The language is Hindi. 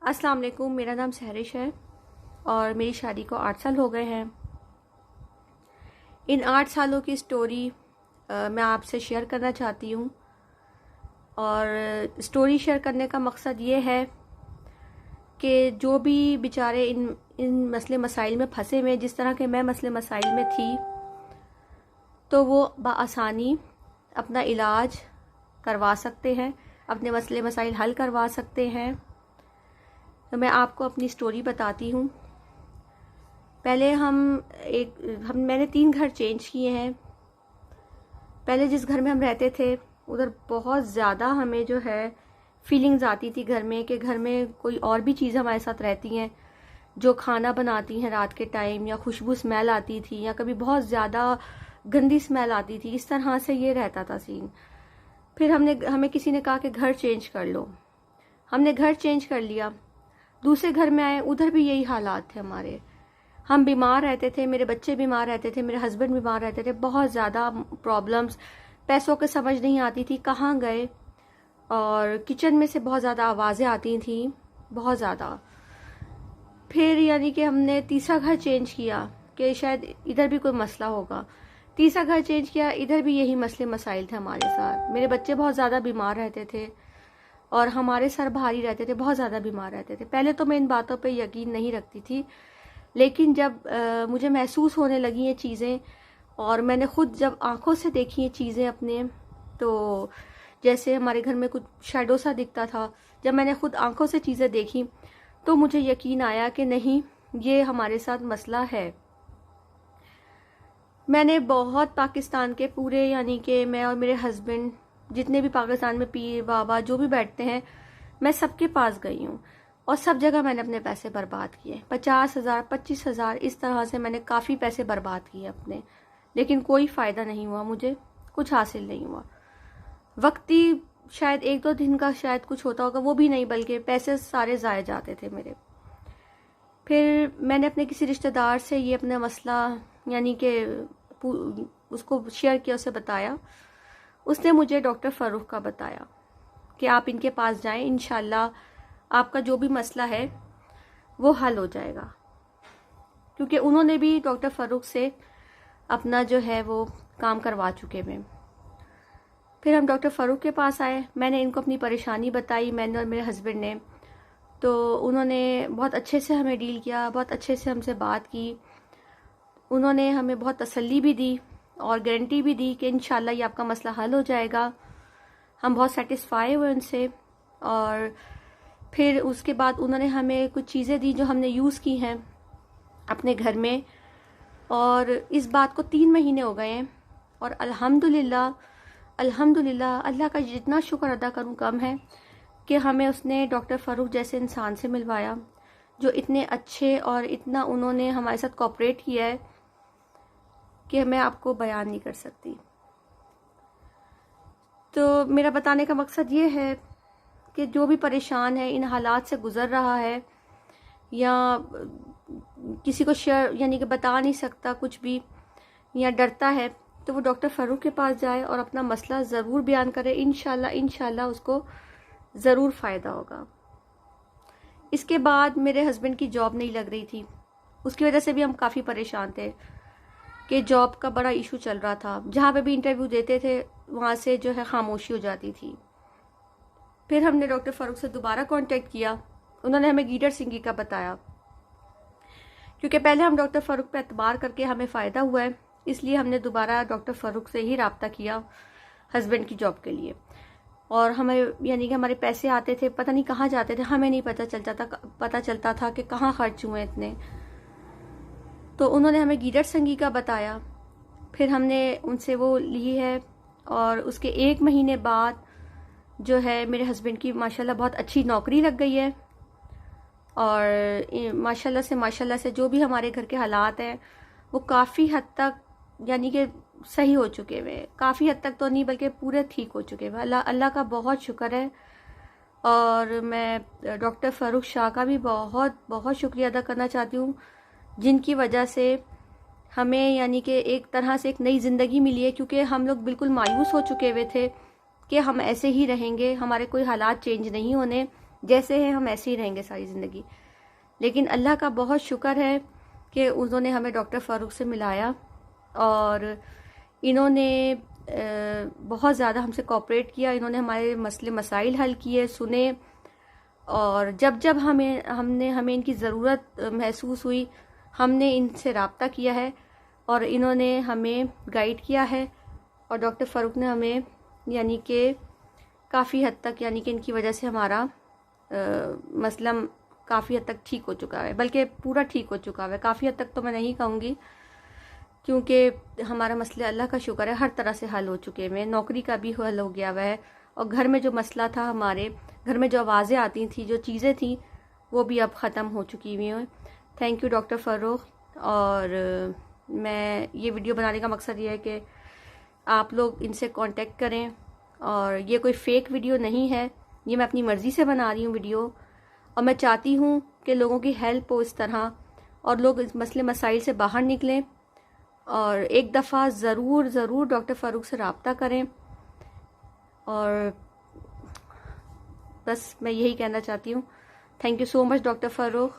अस्सलाम वालेकुम। मेरा नाम सहरिश है और मेरी शादी को 8 साल हो गए हैं। इन 8 सालों की स्टोरी मैं आपसे शेयर करना चाहती हूँ। और स्टोरी शेयर करने का मकसद ये है कि जो भी बेचारे इन मसले मसाइल में फंसे हुए, जिस तरह के मैं मसले मसाइल में थी, तो वो बआसानी अपना इलाज करवा सकते हैं, अपने मसले मसाइल हल करवा सकते हैं। तो मैं आपको अपनी स्टोरी बताती हूँ। पहले मैंने 3 घर चेंज किए हैं। पहले जिस घर में हम रहते थे उधर बहुत ज़्यादा हमें जो है फीलिंग्स आती थी घर में, कि घर में कोई और भी चीज़ हमारे साथ रहती हैं जो खाना बनाती हैं रात के टाइम, या खुशबू स्मेल आती थी, या कभी बहुत ज़्यादा गंदी स्मेल आती थी। इस तरह से ये रहता था सीन। फिर हमें किसी ने कहा कि घर चेंज कर लो। हमने घर चेंज कर लिया। दूसरे घर में आए, उधर भी यही हालात थे हमारे। हम बीमार रहते थे, मेरे बच्चे बीमार रहते थे, मेरे हस्बैंड बीमार रहते थे, बहुत ज़्यादा प्रॉब्लम्स। पैसों की समझ नहीं आती थी कहाँ गए, और किचन में से बहुत ज़्यादा आवाज़ें आती थी, बहुत ज़्यादा। फिर यानी कि हमने तीसरा घर चेंज किया कि शायद इधर भी कोई मसला होगा। तीसरा घर चेंज किया, इधर भी यही मसले मसाइल थे हमारे साथ। मेरे बच्चे बहुत ज़्यादा बीमार रहते थे और हमारे सर भारी रहते थे, बहुत ज़्यादा बीमार रहते थे। पहले तो मैं इन बातों पे यकीन नहीं रखती थी, लेकिन जब मुझे महसूस होने लगी ये चीज़ें और मैंने खुद जब आंखों से देखी ये चीज़ें अपने, तो जैसे हमारे घर में कुछ शैडो सा दिखता था, जब मैंने खुद आंखों से चीज़ें देखी तो मुझे यकीन आया कि नहीं, ये हमारे साथ मसला है। मैंने बहुत पाकिस्तान के पूरे, यानी कि मैं और मेरे हस्बैंड जितने भी पाकिस्तान में पीर बाबा जो भी बैठते हैं, मैं सबके पास गई हूँ और सब जगह मैंने अपने पैसे बर्बाद किए। 50,000 25,000 इस तरह से मैंने काफ़ी पैसे बर्बाद किए अपने, लेकिन कोई फ़ायदा नहीं हुआ, मुझे कुछ हासिल नहीं हुआ। वक्ती शायद 1-2 दिन का शायद कुछ होता होगा, वो भी नहीं, बल्कि पैसे सारे ज़ाया जाते थे मेरे। फिर मैंने अपने किसी रिश्तेदार से ये अपना मसला यानी कि उसको शेयर किया, उसे बताया। उसने मुझे डॉक्टर फ़ारूक का बताया कि आप इनके पास जाएं, इंशाल्लाह आपका जो भी मसला है वो हल हो जाएगा, क्योंकि उन्होंने भी डॉक्टर फ़ारूक से अपना जो है वो काम करवा चुके हैं। फिर हम डॉक्टर फ़ारूक के पास आए, मैंने इनको अपनी परेशानी बताई, मैंने और मेरे हस्बैंड ने। तो उन्होंने बहुत अच्छे से हमें डील किया, बहुत अच्छे से हमसे बात की। उन्होंने हमें बहुत तसल्ली भी दी और गारंटी भी दी कि इंशाल्लाह ये आपका मसला हल हो जाएगा। हम बहुत सेटिस्फाई हुए उनसे। और फिर उसके बाद उन्होंने हमें कुछ चीज़ें दी जो हमने यूज़ की हैं अपने घर में, और इस बात को 3 महीने हो गए हैं। और अल्हम्दुलिल्लाह अल्हम्दुलिल्लाह, अल्लाह का जितना शुक्र अदा करूँ कम है कि हमें उसने डॉक्टर फ़ारूक जैसे इंसान से मिलवाया, जो इतने अच्छे और इतना उन्होंने हमारे साथ कोऑपरेट किया है कि मैं आपको बयान नहीं कर सकती। तो मेरा बताने का मकसद ये है कि जो भी परेशान है, इन हालात से गुज़र रहा है, या किसी को शेयर यानी कि बता नहीं सकता कुछ भी, या डरता है, तो वो डॉक्टर फ़ारूक के पास जाए और अपना मसला ज़रूर बयान करे। इंशाल्लाह उसको ज़रूर फ़ायदा होगा। इसके बाद मेरे हस्बैंड की जॉब नहीं लग रही थी, उसकी वजह से भी हम काफ़ी परेशान थे कि जॉब का बड़ा इशू चल रहा था। जहाँ पे भी इंटरव्यू देते थे वहाँ से जो है खामोशी हो जाती थी। फिर हमने डॉक्टर फ़ारूक से दोबारा कांटेक्ट किया, उन्होंने हमें गीडर सिंगी का बताया, क्योंकि पहले हम डॉक्टर फ़ारूक पे एतबार करके हमें फ़ायदा हुआ है, इसलिए हमने दोबारा डॉक्टर फ़ारूक से ही रब्ता किया हस्बैंड की जॉब के लिए। और हमें यानी कि हमारे पैसे आते थे, पता नहीं कहाँ जाते थे, हमें नहीं पता चलता था कि कहाँ खर्च हुए इतने। तो उन्होंने हमें गीडर संगी का बताया, फिर हमने उनसे वो ली है। और उसके 1 महीने बाद जो है मेरे हस्बैंड की माशाल्लाह बहुत अच्छी नौकरी लग गई है। और माशाल्लाह से जो भी हमारे घर के हालात हैं वो काफ़ी हद तक यानी कि सही हो चुके हुए, काफ़ी हद तक तो नहीं बल्कि पूरे ठीक हो चुके हुए। अल्लाह का बहुत शुक्र है। और मैं डॉक्टर फ़ारूक शाह का भी बहुत बहुत शुक्रिया अदा करना चाहती हूँ, जिनकी वजह से हमें यानी कि एक तरह से एक नई ज़िंदगी मिली है, क्योंकि हम लोग बिल्कुल मायूस हो चुके हुए थे कि हम ऐसे ही रहेंगे, हमारे कोई हालात चेंज नहीं होने, जैसे हैं हम ऐसे ही रहेंगे सारी ज़िंदगी। लेकिन अल्लाह का बहुत शुक्र है कि उन्होंने हमें डॉक्टर फ़ारूक से मिलाया और इन्होंने बहुत ज़्यादा हमसे कोऑपरेट किया। इन्होंने हमारे मसले मसाइल हल किए, सुने, और जब जब हमें इनकी ज़रूरत महसूस हुई हमने इनसे रब्ता किया है और इन्होंने हमें गाइड किया है। और डॉक्टर फ़ारूक ने हमें यानी कि काफ़ी हद तक, यानी कि इनकी वजह से हमारा मसला काफ़ी हद तक ठीक हो चुका है, बल्कि पूरा ठीक हो चुका है। काफ़ी हद तक तो मैं नहीं कहूँगी, क्योंकि हमारा मसले अल्लाह का शुक्र है हर तरह से हल हो चुके हैं। नौकरी का भी हल हो गया हुआ है, और घर में जो मसला था, हमारे घर में जो आवाज़ें आती थी, जो चीज़ें थी, वो भी अब ख़त्म हो चुकी हुई हैं। Thank you doctor Farooq. और मैं ये वीडियो बनाने का मकसद ये है कि आप लोग इनसे कांटेक्ट करें, और ये कोई फ़ेक वीडियो नहीं है, ये मैं अपनी मर्ज़ी से बना रही हूँ वीडियो, और मैं चाहती हूँ कि लोगों की हेल्प हो इस तरह, और लोग इस मसले मसाइल से बाहर निकलें, और एक दफ़ा ज़रूर डॉक्टर फ़ारूक से रब्ता करें। और बस मैं यही कहना चाहती हूँ। Thank you so much doctor Farooq.